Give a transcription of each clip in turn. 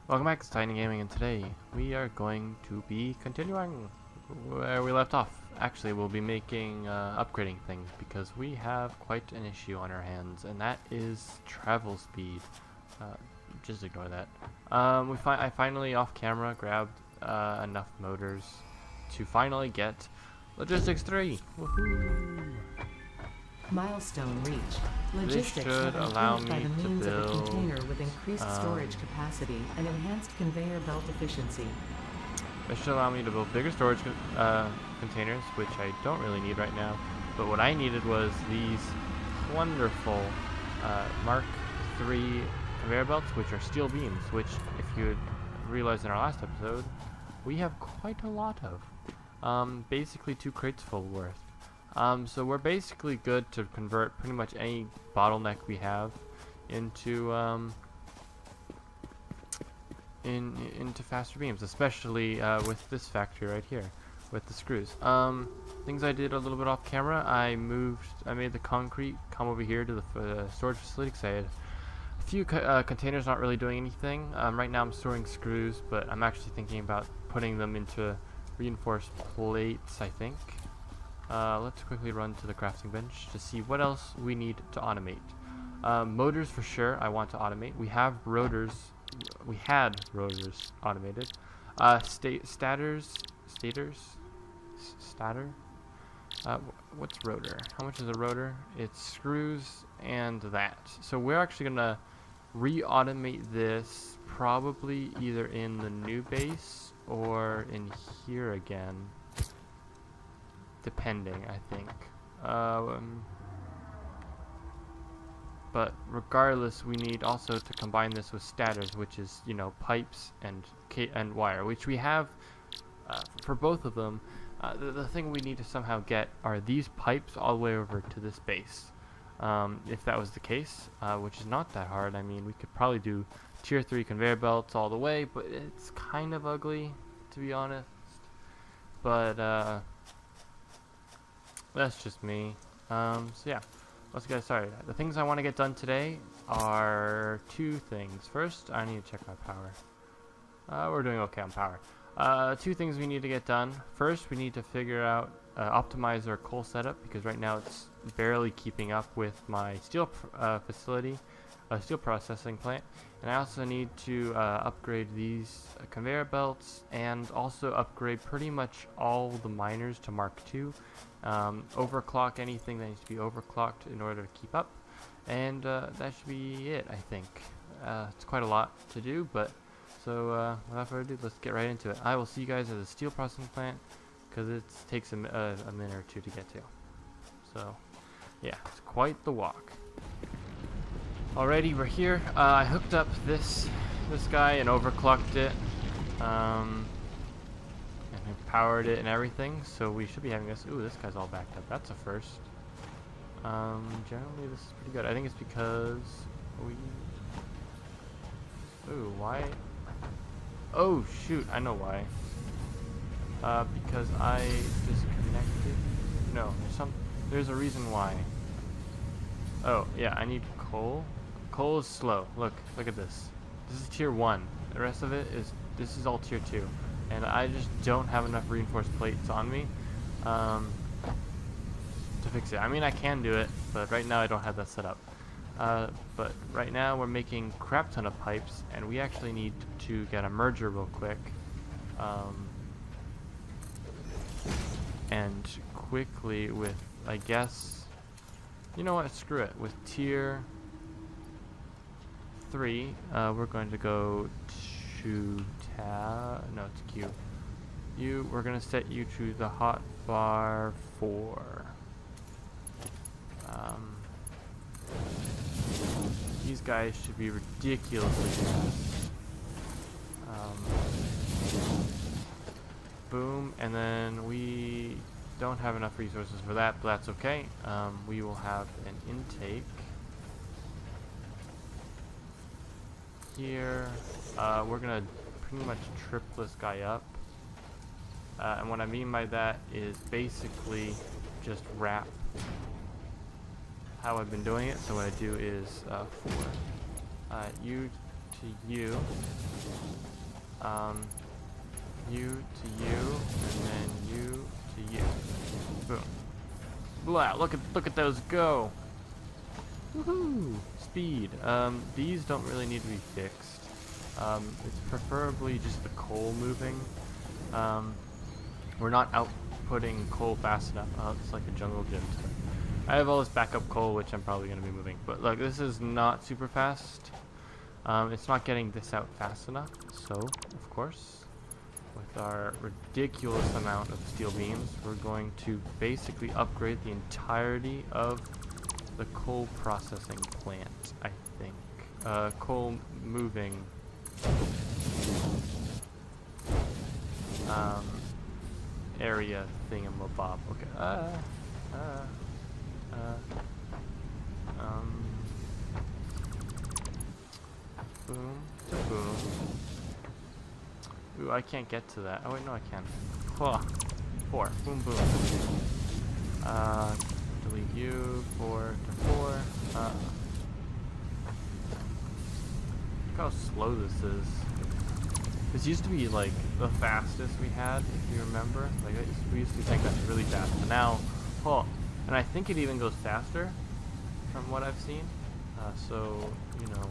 Welcome back to TitanofGaming, and today we are going to be continuing where we left off. Actually, we'll be making upgrading things because we have quite an issue on our hands, and that is travel speed. Just ignore that. I finally off camera grabbed enough motors to finally get Logistics 3. Woohoo! Milestone reached. Logistics should have allow improved by me the to means of a build, container with increased storage capacity and enhanced conveyor belt efficiency. This should allow me to build bigger storage containers, which I don't really need right now. But what I needed was these wonderful Mark III conveyor belts, which are steel beams, which, if you had realized in our last episode, we have quite a lot of. Basically 2 crates full worth. So we're basically good to convert pretty much any bottleneck we have into into faster beams, especially with this factory right here with the screws. Things I did a little bit off camera. I made the concrete come over here to the storage facility because I had a few containers not really doing anything. Right now I'm storing screws, but I'm actually thinking about putting them into reinforced plates, I think. Let's quickly run to the crafting bench to see what else we need to automate. Motors for sure I want to automate. We have rotors. We had rotors automated. Stator? What's rotor? How much is a rotor? It's screws and that. So we're actually gonna re-automate this probably either in the new base or in here again. Depending, I think. But regardless, we need also to combine this with stators, which is, you know, pipes and wire, which we have for both of them. The thing we need to somehow get are these pipes all the way over to this base. If that was the case, which is not that hard. I mean, we could probably do tier 3 conveyor belts all the way, but it's kind of ugly, to be honest. But that's just me. So yeah, let's get started. The things I want to get done today are 2 things. First, I need to check my power. We're doing okay on power. 2 things we need to get done. First, we need to figure out, optimize our coal setup, because right now it's barely keeping up with my steel facility, steel processing plant. And I also need to upgrade these conveyor belts and also upgrade pretty much all the miners to Mark II. Overclock anything that needs to be overclocked in order to keep up. And that should be it, I think. It's quite a lot to do, but so without further ado, let's get right into it. I will see you guys at the steel processing plant because it takes a minute or 2 to get to. So yeah, it's quite the walk. Alrighty, we're here. I hooked up this guy and overclocked it, and I powered it and everything. So we should be having this. Ooh, this guy's all backed up. That's a first. Generally, this is pretty good. I think it's because we. Ooh, why? Oh shoot, I know why. Because I disconnected. No, there's a reason why. Oh yeah, I need coal. Coal is slow. Look at this. This is tier 1. The rest of it this is all tier 2, and I just don't have enough reinforced plates on me to fix it. I mean, I can do it, but right now I don't have that set up. But right now we're making crap ton of pipes, and we actually need to get a merger real quick. And quickly with, I guess, you know what, screw it. With tier 3, we're going to go to no, it's Q. We're going to set you to the hotbar 4. These guys should be ridiculously fast. Boom, and then we don't have enough resources for that, but that's okay. We will have an intake here. We're gonna pretty much trip this guy up, and what I mean by that is basically just wrap how I've been doing it. So what I do is 4. You to you. You to you, and then you to you. Boom. Blah, look at those go. Woohoo! Speed. These don't really need to be fixed. It's preferably just the coal moving. We're not outputting coal fast enough. Oh, it's like a jungle gym. I have all this backup coal, which I'm probably going to be moving. But look, this is not super fast. It's not getting this out fast enough. So, of course, with our ridiculous amount of steel beams, we're going to basically upgrade the entirety of the coal processing plant, I think. Coal moving area thingamabob. Okay. Boom to boom. Ooh, I can't get to that. Oh wait, no, I can. Claw. 4. Boom, boom. Delete you. 4 to 4. Look how slow this is. This used to be like the fastest we had, if you remember. Like we used to think that's really fast, but now, oh, and I think it even goes faster, from what I've seen. So you know,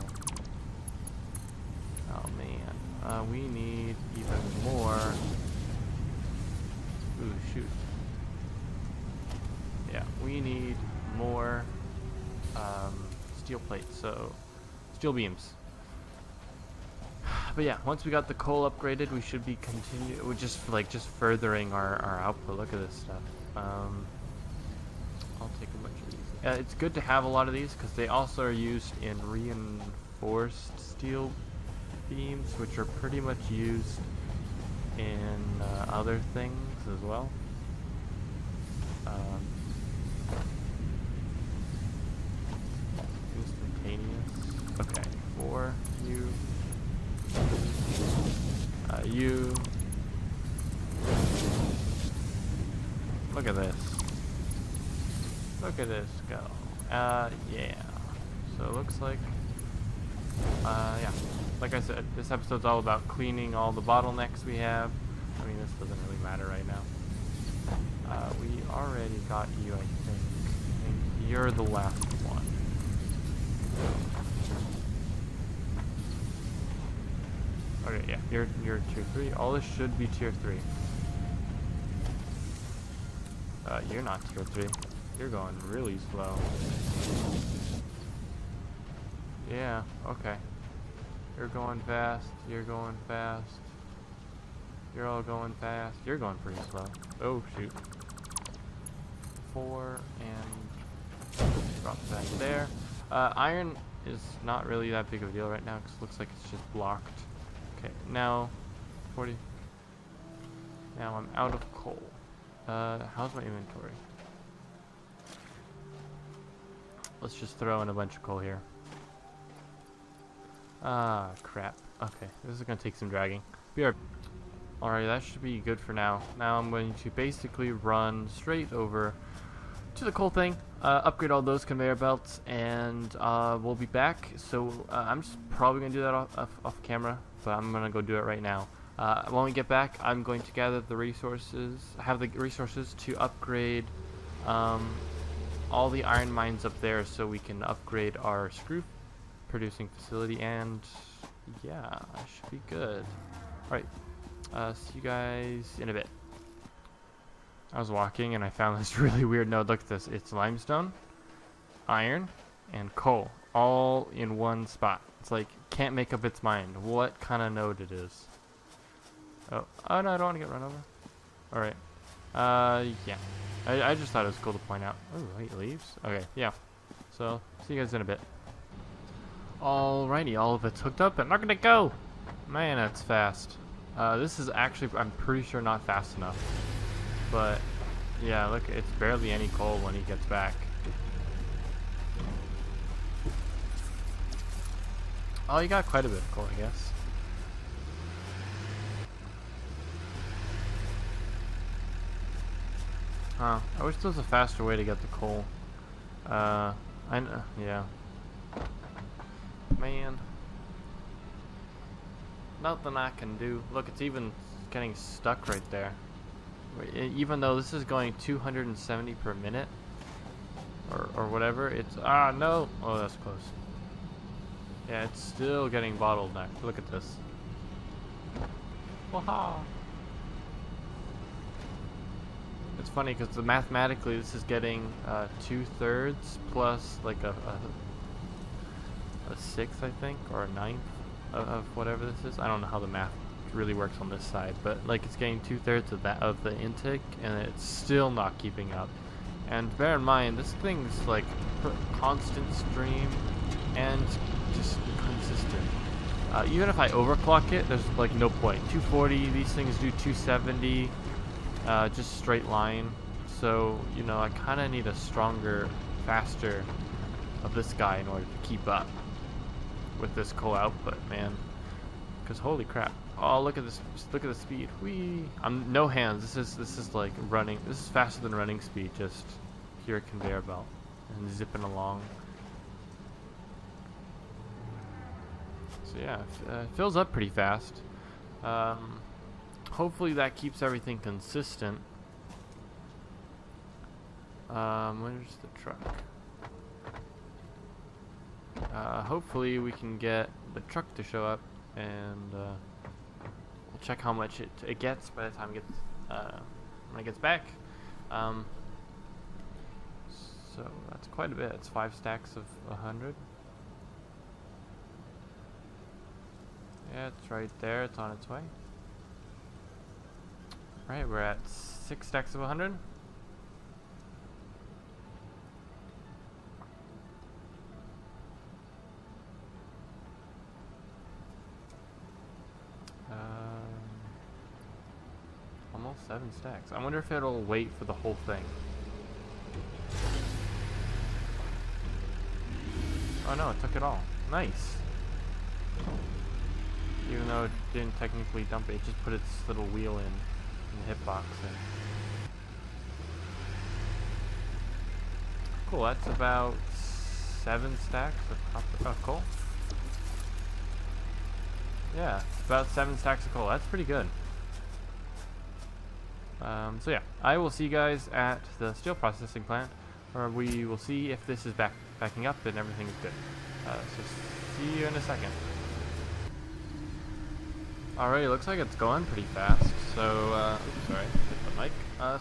oh man, we need even more. Ooh, shoot. Yeah, we need more steel plates. So steel beams. But yeah, once we got the coal upgraded, we should be we're just furthering our output. Look at this stuff. I'll take a bunch of these. It's good to have a lot of these because they also are used in reinforced steel beams, which are pretty much used in other things as well. Instantaneous. Okay, 4 you. You. Look at this. Look at this go. Yeah. So it looks like, yeah. Like I said, this episode's all about cleaning all the bottlenecks we have. I mean, this doesn't really matter right now. We already got you, I think. And you're the last one. Okay, yeah, you're tier 3. All this should be tier 3. You're not tier 3. You're going really slow. Yeah, okay. You're going fast. You're going fast. You're all going fast. You're going pretty slow. Oh, shoot. 4 and drop that there. Iron is not really that big of a deal right now because it looks like it's just blocked. Okay, now 40. Now I'm out of coal. How's my inventory? Let's just throw in a bunch of coal here. Ah, crap. Okay, this is gonna take some dragging. Alright, that should be good for now. Now I'm going to basically run straight over to the coal thing, upgrade all those conveyor belts, and we'll be back. So I'm just probably gonna do that off camera, but I'm gonna go do it right now. When we get back, I'm going to gather the resources, have the resources to upgrade all the iron mines up there so we can upgrade our screw producing facility, and yeah, that should be good. Alright, see you guys in a bit. I was walking and I found this really weird node. Look at this. It's limestone, iron, and coal all in one spot. It's like, can't make up its mind what kind of node it is. Oh no, I don't want to get run over. Alright. Yeah. I just thought it was cool to point out. Oh, wait, leaves? Okay, yeah. So, see you guys in a bit. Alrighty, all of it's hooked up and we're gonna go! Man, that's fast. This is actually, I'm pretty sure, not fast enough. But, yeah, look, it's barely any coal when he gets back. Oh, you got quite a bit of coal, I guess. Huh. I wish there was a faster way to get the coal. I know, yeah. Man. Nothing I can do. Look, it's even getting stuck right there. Even though this is going 270 per minute, or whatever, it's no. Oh, that's close. Yeah, it's still getting bottlenecked. Look at this. Waha! It's funny because mathematically this is getting 2/3 plus like a sixth, I think, or a ninth of whatever this is. I don't know how the math really works on this side, but like it's getting 2/3 of that of the intake, and it's still not keeping up. And bear in mind, this thing's like constant stream and just consistent. Even if I overclock it, there's like no point. 240, these things do 270, just straight line. So, you know, I kind of need a stronger, faster of this guy in order to keep up with this coal output, man. Because holy crap! Oh, look at this! Look at the speed. Whee! I'm no hands. This is like running. This is faster than running speed. Just pure conveyor belt and zipping along. So yeah, it fills up pretty fast. Hopefully that keeps everything consistent. Where's the truck? Hopefully we can get the truck to show up, and we'll check how much it gets by the time it gets when it gets back. So that's quite a bit. It's 5 stacks of 100. Yeah, it's right there. It's on its way. Right, we're at 6 stacks of 100. Almost 7 stacks. I wonder if it'll wait for the whole thing. Oh no, it took it all. Nice. Even though it didn't technically dump it, it just put its little wheel in the hitbox. And cool, that's about 7 stacks of copper. Oh, coal. Yeah, about 7 stacks of coal. That's pretty good. So yeah, I will see you guys at the steel processing plant, where we will see if this is backing up and everything's good. So see you in a second. Alright, looks like it's going pretty fast. So, oops, sorry, hit the mic.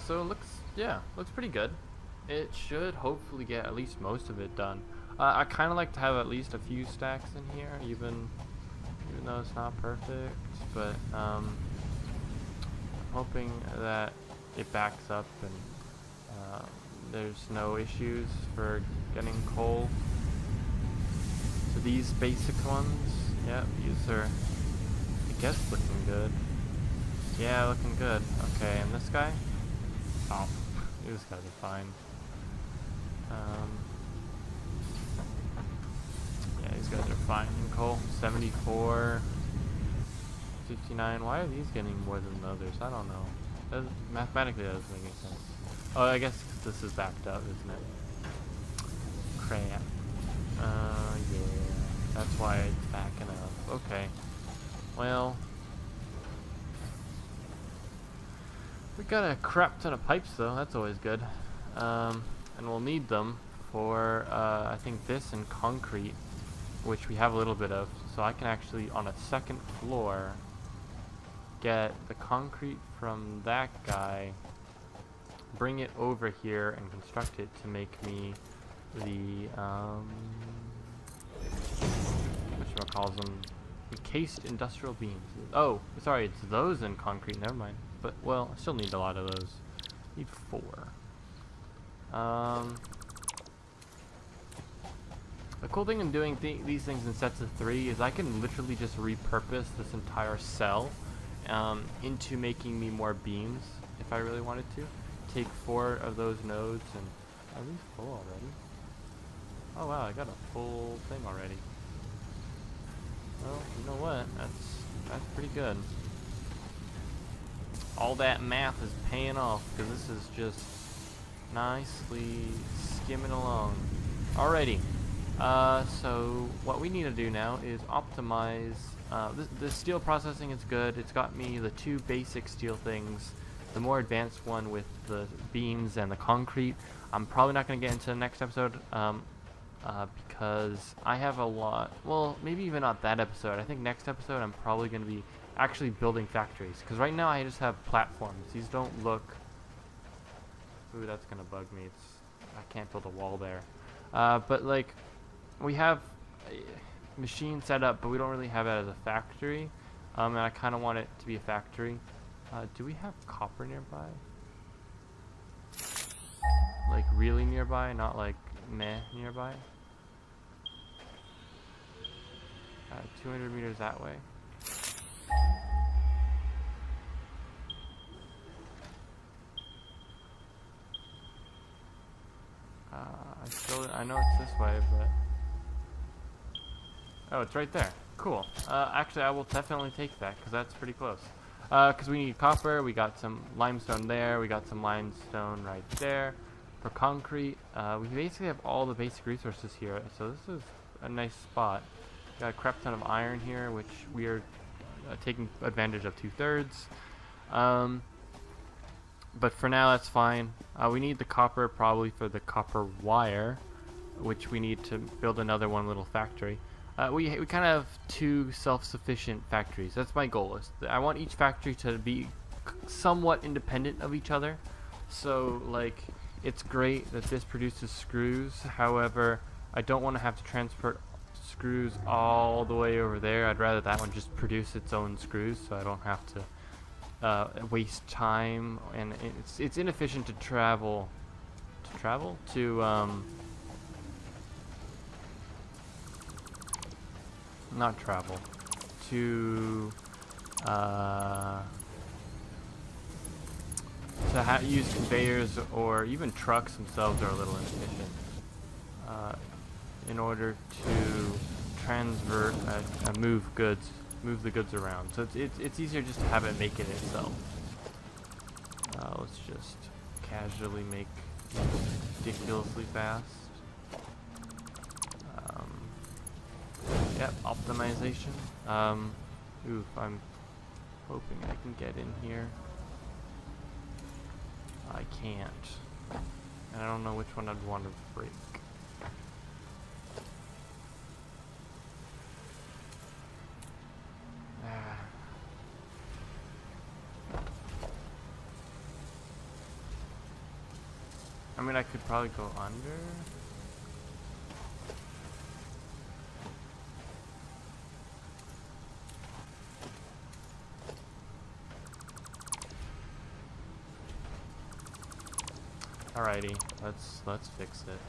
So it looks pretty good. It should hopefully get at least most of it done. I kind of like to have at least a few stacks in here, even though it's not perfect. But I'm hoping that it backs up and there's no issues for getting coal. So these basic ones, yeah, these are, I guess, looking good. Yeah, looking good. Okay, and this guy? Oh, these guys are fine. Yeah, these guys are fine. Coal, 74, 59. Why are these getting more than the others? I don't know. Mathematically, that doesn't make any sense. Oh, I guess this is backed up, isn't it? Crap. Yeah. That's why it's backing up. Okay. Well, we got a crap ton of pipes, though. That's always good. And we'll need them for, I think, this and concrete, which we have a little bit of. So I can actually, on a second floor, get the concrete from that guy, bring it over here, and construct it to make me the, whatchamacalls, encased industrial beams. Oh, sorry, it's those in concrete, never mind. But, well, I still need a lot of those. Need 4. The cool thing in doing these things in sets of 3 is I can literally just repurpose this entire cell into making me more beams if I really wanted to. Take 4 of those nodes and... Are these full already? Oh wow, I got a full thing already. Well, you know what? That's pretty good. All that math is paying off because this is just nicely skimming along. Alrighty. So what we need to do now is optimize. The steel processing is good. It's got me the 2 basic steel things. The more advanced one with the beams and the concrete, I'm probably not going to get into the next episode because I have a lot. Well, maybe even not that episode. I think next episode I'm probably going to be actually building factories, because right now I just have platforms. These don't look. Ooh, that's going to bug me. I can't build a wall there. But like, we have a machine set up, but we don't really have it as a factory. And I kind of want it to be a factory. Do we have copper nearby? Like really nearby, not like meh nearby. 200 meters that way. I know it's this way, but oh, it's right there. Cool. Actually, I will definitely take that because that's pretty close. Because we need copper, we got some limestone there, we got some limestone right there. For concrete, we basically have all the basic resources here, so this is a nice spot. Got a crap ton of iron here, which we are taking advantage of 2/3. But for now, that's fine. We need the copper probably for the copper wire, which we need to build another one little factory. We kind of have 2 self-sufficient factories. That's my goal. I want each factory to be somewhat independent of each other. So, like, it's great that this produces screws. However, I don't want to have to transport screws all the way over there. I'd rather that one just produce its own screws, so I don't have to waste time. And it's inefficient to travel. Not travel, to use conveyors, or even trucks themselves are a little inefficient in order to move the goods around. So it's easier just to have it make it itself. Let's just casually make ridiculously fast. Yep, optimization. Oof, I'm hoping I can get in here. I can't. And I don't know which one I'd want to break. I mean, I could probably go under. Alrighty, let's fix it.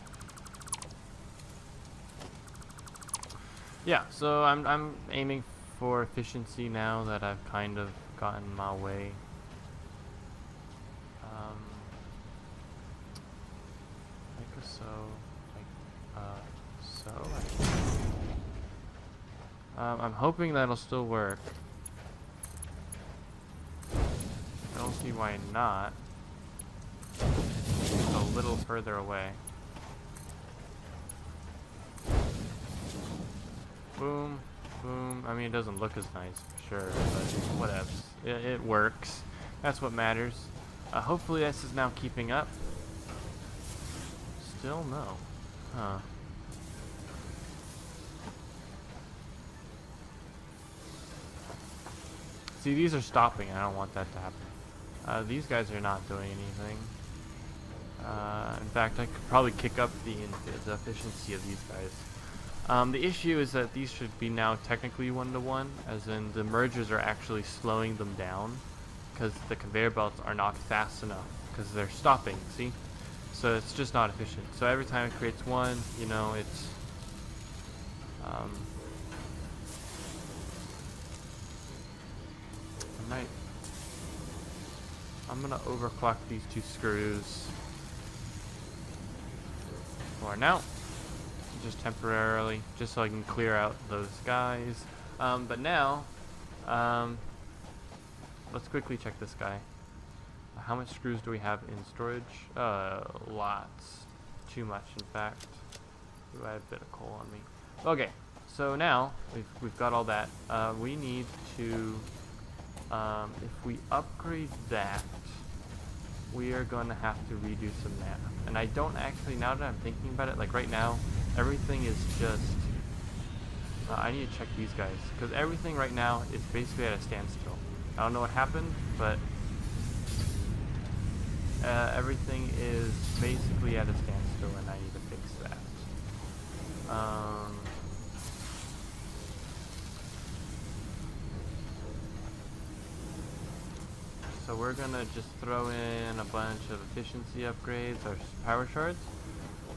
Yeah, so I'm aiming for efficiency now that I've kind of gotten my way. Like so, I'm hoping that'll still work. I don't see why not. A little further away. Boom, boom. I mean, it doesn't look as nice, for sure, but whatevs. It works. That's what matters. Hopefully this is now keeping up. Still no. Huh. See, these are stopping. I don't want that to happen. These guys are not doing anything. In fact, I could probably kick up the efficiency of these guys. The issue is that these should be now technically 1-to-1, as in the mergers are actually slowing them down because the conveyor belts are not fast enough because they're stopping, see? So it's just not efficient. So every time it creates one, you know, it's I'm gonna overclock these 2 screws for now, just temporarily, just so I can clear out those guys. But now, let's quickly check this guy. How much screws do we have in storage? Lots. Too much, in fact. Ooh, I have a bit of coal on me. Okay, so now we've got all that. We need to, if we upgrade that, we are going to have to redo some math. And I don't actually, now that I'm thinking about it, like right now, everything is just, I need to check these guys, because everything right now is basically at a standstill. I don't know what happened, but everything is basically at a standstill, and I need to fix that. So we're gonna just throw in a bunch of efficiency upgrades, or power shards,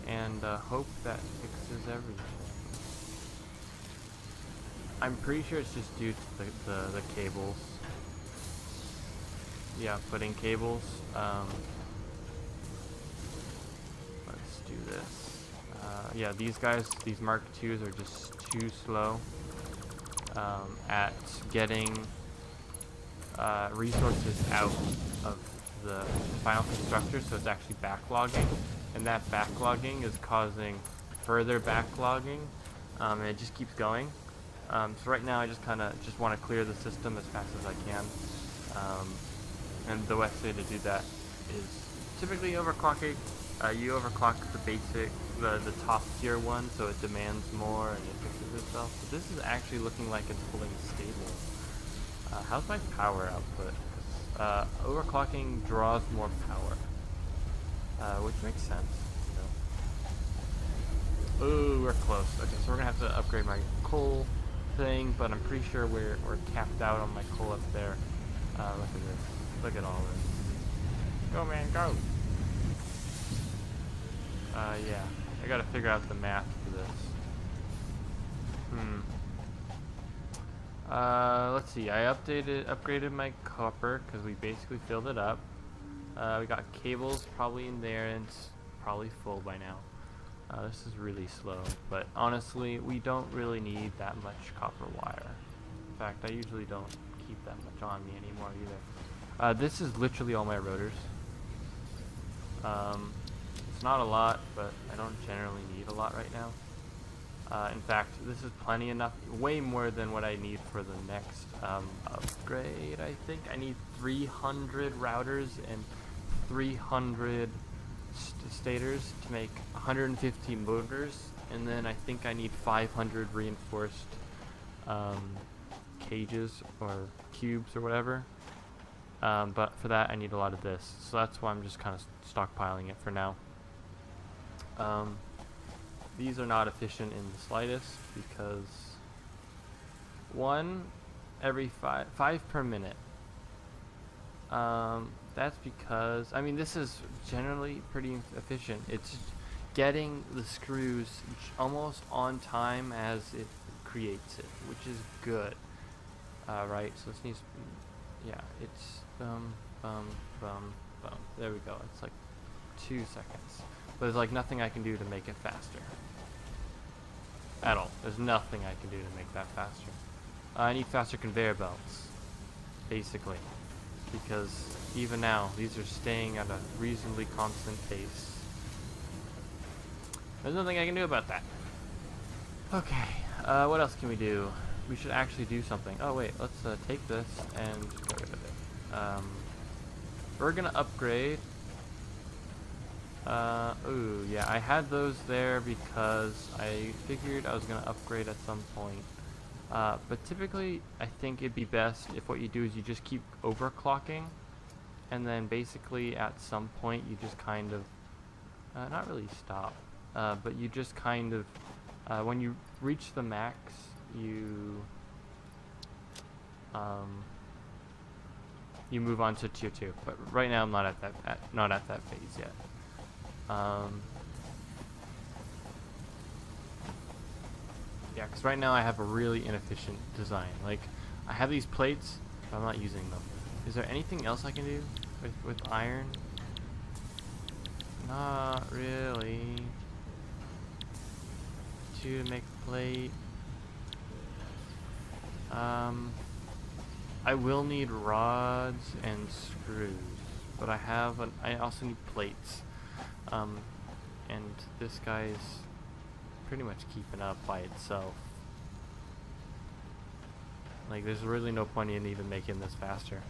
and hope that fixes everything. I'm pretty sure it's just due to the cables. Yeah, putting cables. Let's do this. Yeah, these guys, these Mark IIs are just too slow at getting resources out of the final constructor, so it's actually backlogging, and that backlogging is causing further backlogging, and it just keeps going. So right now I just kind of want to clear the system as fast as I can, and the best way to do that is typically overclocking. You overclock the basic, the top tier one, so it demands more and it fixes itself. But this is actually looking like it's pulling stable. How's my power output? Overclocking draws more power, which makes sense. You know. Ooh, we're close. Okay, so we're gonna have to upgrade my coal thing, but I'm pretty sure we're capped out on my coal up there. Look at this. Look at all this. Go, man, go. Yeah, I gotta figure out the math for this. Let's see. I upgraded my copper because we basically filled it up. We got cables probably in there, and it's probably full by now. This is really slow, but honestly, we don't really need that much copper wire. In fact, I usually don't keep that much on me anymore either. This is literally all my rotors. It's not a lot, but I don't generally need a lot right now. In fact, this is plenty enough, way more than what I need for the next upgrade, I think. I need 300 routers and 300 stators to make 150 motors, and then I think I need 500 reinforced cages or cubes or whatever. But for that I need a lot of this, so that's why I'm just kind of stockpiling it for now. These are not efficient in the slightest because one every five per minute. That's because, I mean, this is generally pretty efficient. It's getting the screws almost on time as it creates it, which is good. Right, so this needs, yeah, it's bum, bum, bum, bum. There we go. It's like 2 seconds. But there's like nothing I can do to make it faster. At all. There's nothing I can do to make that faster. I need faster conveyor belts, basically. Because even now, these are staying at a reasonably constant pace. There's nothing I can do about that. Okay, what else can we do? We should actually do something. Oh wait, let's take this and get rid of it. We're gonna upgrade. Ooh, yeah, I had those there because I figured I was gonna upgrade at some point. But typically, I think it'd be best if what you do is you just keep overclocking, and then basically at some point you just kind of, not really stop, but you just kind of, when you reach the max, you move on to tier 2. But right now I'm not at that phase yet. Yeah, because right now I have a really inefficient design. Like, I have these plates, but I'm not using them. Is there anything else I can do with iron? Not really. 2 to make a plate. I will need rods and screws, but I also need plates. And this guy's pretty much keeping up by itself. Like, there's really no point in even making this faster.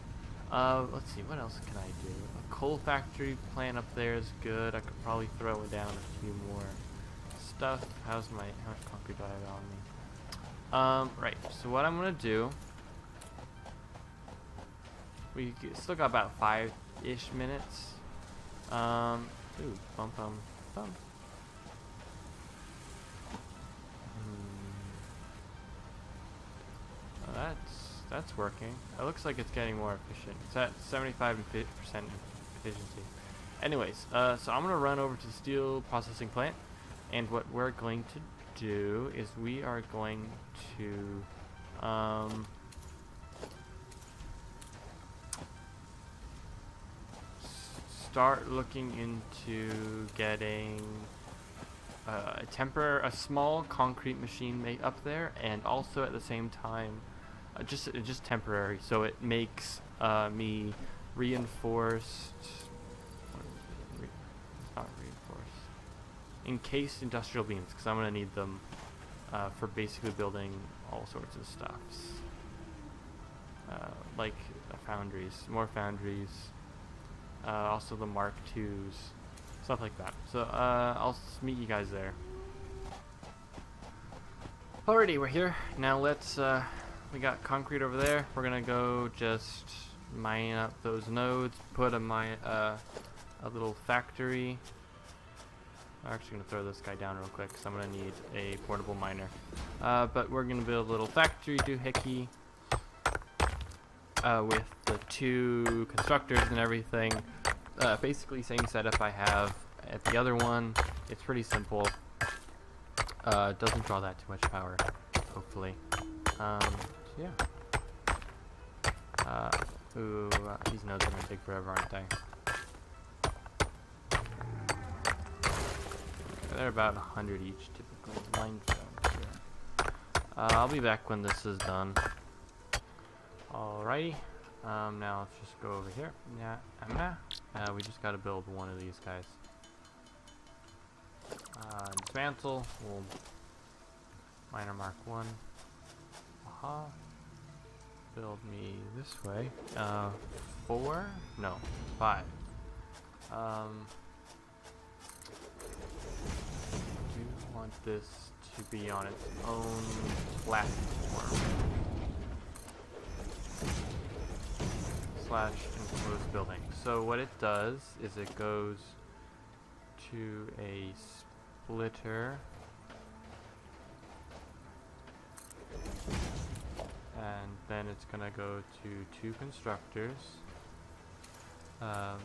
Let's see, what else can I do? A coal factory plant up there is good. I could probably throw down a few more stuff. How much concrete do I have on me? Right, so what I'm gonna do, we still got about 5-ish minutes. Ooh, bump. That's working. It looks like it's getting more efficient. It's at 75% efficiency. Anyways, so I'm gonna run over to the steel processing plant, and what we're going to do is we are going to start looking into getting a small concrete machine made up there, and also at the same time just temporary, so it makes me reinforced. It's not reinforced. Encased industrial beams, because I'm gonna need them for basically building all sorts of stuffs, like foundries, more foundries, also the Mark IIs, stuff like that. So I'll meet you guys there. Alrighty, we're here now. Let's we got concrete over there. We're gonna go just mine up those nodes, put a little factory. I'm actually gonna throw this guy down real quick because I'm gonna need a portable miner. But we're gonna build a little factory doohickey with the 2 constructors and everything. Basically same setup I have at the other one. It's pretty simple. It doesn't draw that too much power, hopefully. Yeah. These nodes are gonna take forever, aren't they? They're about 100 each, typically. I'll be back when this is done. Alrighty. Now let's just go over here. We just gotta build one of these guys. Dismantle. We'll miner mark 1. Build me this way. 4? No, 5. Do want this to be on its own platform. / enclosed building. So what it does is it goes to a splitter, and then it's gonna go to 2 constructors. 5.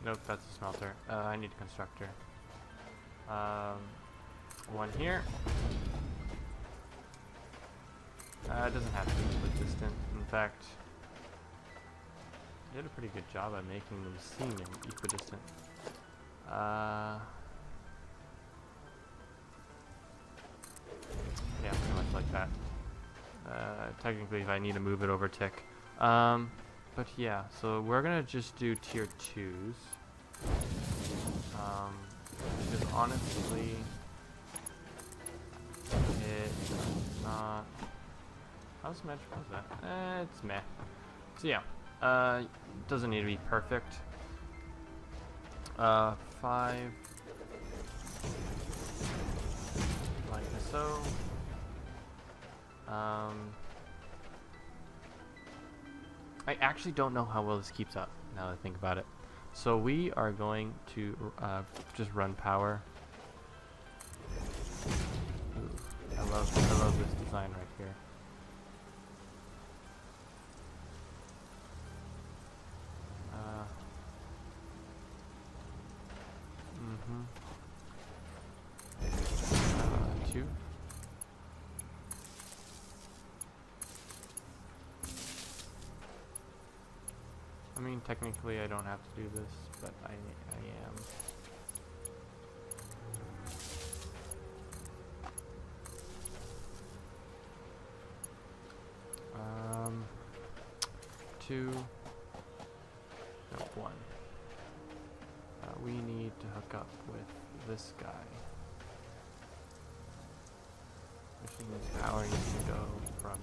Nope, that's a smelter. I need a constructor. 1 here. It doesn't have to be equidistant. In fact, you did a pretty good job at making them seem equidistant. Yeah, pretty much like that. Technically, if I need to move it over tick. But yeah, so we're gonna just do tier 2s. Because honestly, it's not. How symmetrical is that? It's meh. So yeah, doesn't need to be perfect. 5, like so. I actually don't know how well this keeps up, now that I think about it. So we are going to just run power. Ooh, I love this design right here. Two. I mean, technically I don't have to do this, but I am. 2. Nope. we need to hook up with this guy. Which means power needs to go from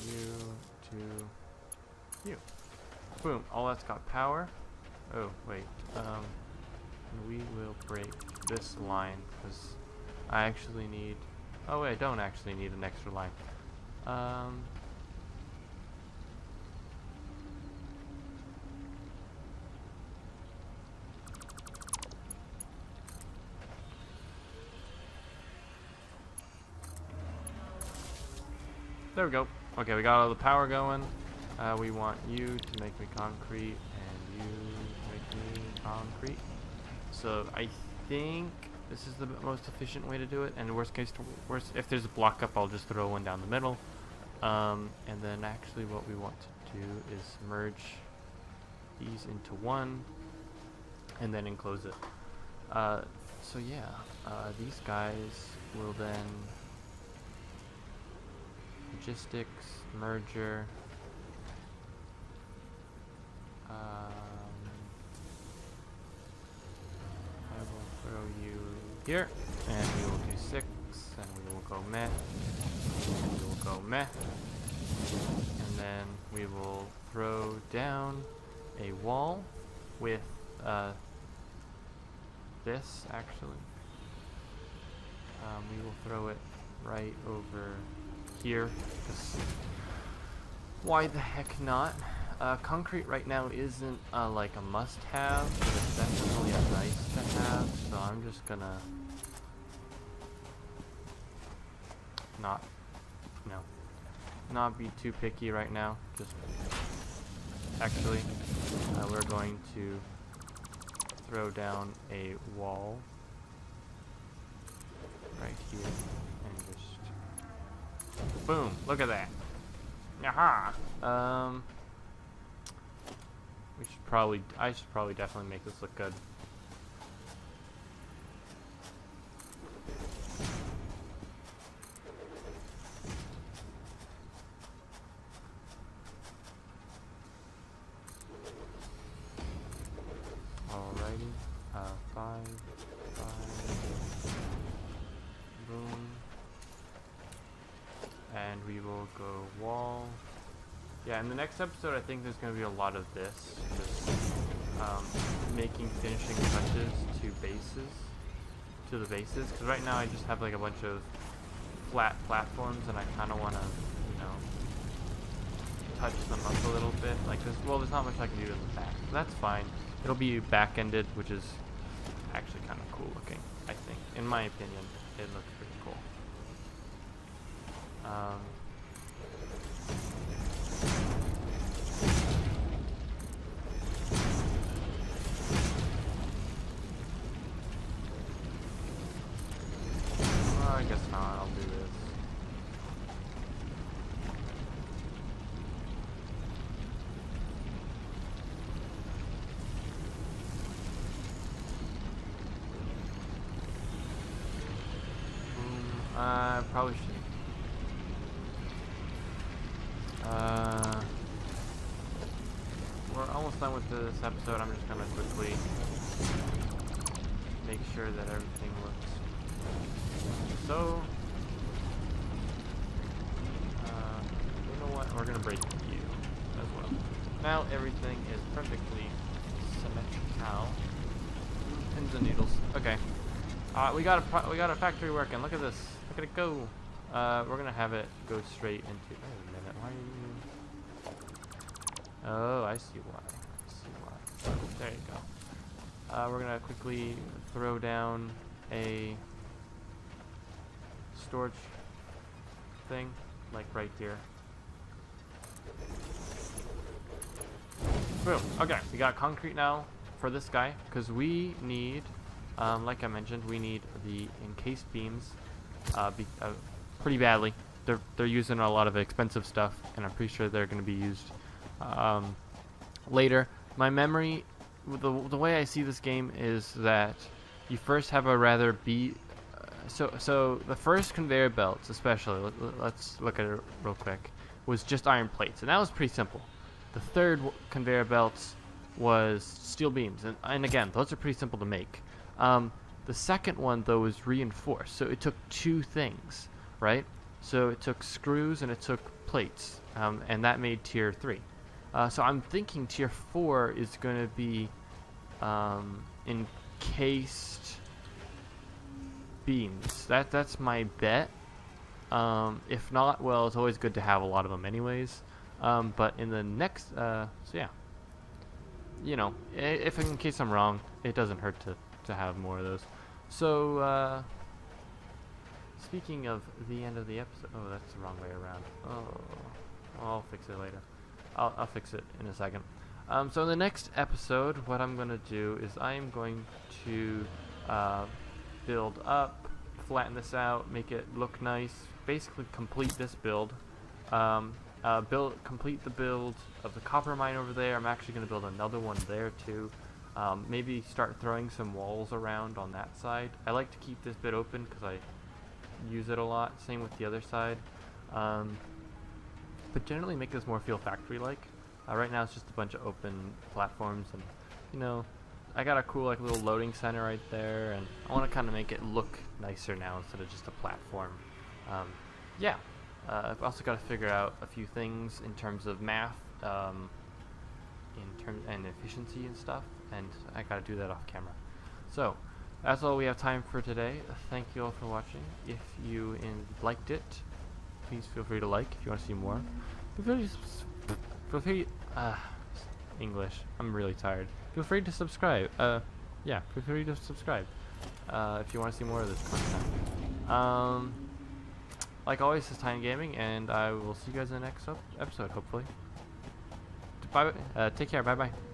you to you. Boom, all that's got power. Oh, wait, we will break this line, because I actually need, oh wait, I don't actually need an extra line. There we go. Okay, we got all the power going. We want you to make me concrete, and you to make me concrete. So I think this is the most efficient way to do it. And worst case, if there's a block up, I'll just throw one down the middle. And then actually what we want to do is merge these into one, and then enclose it. So yeah, these guys will then logistics, merger, I will throw you here, and we will do 6, and we will go meh, and we will go meh, and then we will throw down a wall with this actually. We will throw it right over here, because why the heck not? Concrete right now isn't like a must-have, but it's definitely a nice-to-have, so I'm just gonna not be too picky right now. Just actually, we're going to throw down a wall right here, and just boom! Look at that. Aha! I should probably definitely make this look good. Alrighty, 5, boom, and we will go wall. Yeah, in the next episode, I think there's going to be a lot of this, just making finishing touches to the bases, because right now I just have like a bunch of flat platforms, and I kind of want to, touch them up a little bit, like this. Well, there's not much I can do in the back, but that's fine. It'll be back-ended, which is actually kind of cool looking, I think. In my opinion, it looks pretty cool. I guess not, I'll do this. I probably should. We're almost done with this episode. I'm just gonna quickly make sure that everything looks so. You know what? We're gonna break you as well. Now everything is perfectly symmetrical. Pins and needles. Okay. We got a factory working. Look at this. Look at it go. We're gonna have it go straight into. Wait a minute. Why are you? Oh, I see why. There you go. We're gonna quickly throw down a storage thing, like right here. Boom. Okay, we got concrete now for this guy, because we need, like I mentioned, we need the encased beams pretty badly. They're using a lot of expensive stuff, and I'm pretty sure they're going to be used later. My memory, the way I see this game is that you first have a rather so the first conveyor belts, especially, let's look at it real quick, was just iron plates, and that was pretty simple. The third conveyor belts was steel beams, and again, those are pretty simple to make. The second one though was reinforced, so it took two things, right? So it took screws and it took plates, and that made tier 3. So I'm thinking tier 4 is going to be encased beams. That's my bet. If not, well, it's always good to have a lot of them anyways. But in the next, so yeah, you know, if in case I'm wrong, it doesn't hurt to have more of those. So, speaking of the end of the episode, oh, that's the wrong way around. Oh, I'll fix it later. I'll fix it in a second. So in the next episode, what I'm gonna do is I'm going to build up, flatten this out, make it look nice, basically complete this build. Complete the build of the copper mine over there. I'm actually going to build another one there too. Maybe start throwing some walls around on that side. I like to keep this bit open because I use it a lot. Same with the other side. But generally make this more feel factory-like. Right now it's just a bunch of open platforms, and you know, I got a cool like little loading center right there, and I want to kind of make it look nicer now instead of just a platform. Yeah. I've also got to figure out a few things in terms of math, and efficiency and stuff, and I got to do that off camera. So that's all we have time for today. Thank you all for watching. If you liked it, please feel free to like. If you want to see more, feel free. English. I'm really tired. Feel free to subscribe. Yeah, feel free to subscribe if you want to see more of this content. Like always, this is TitanofGaming, and I will see you guys in the next episode, hopefully. Bye. Take care. Bye-bye.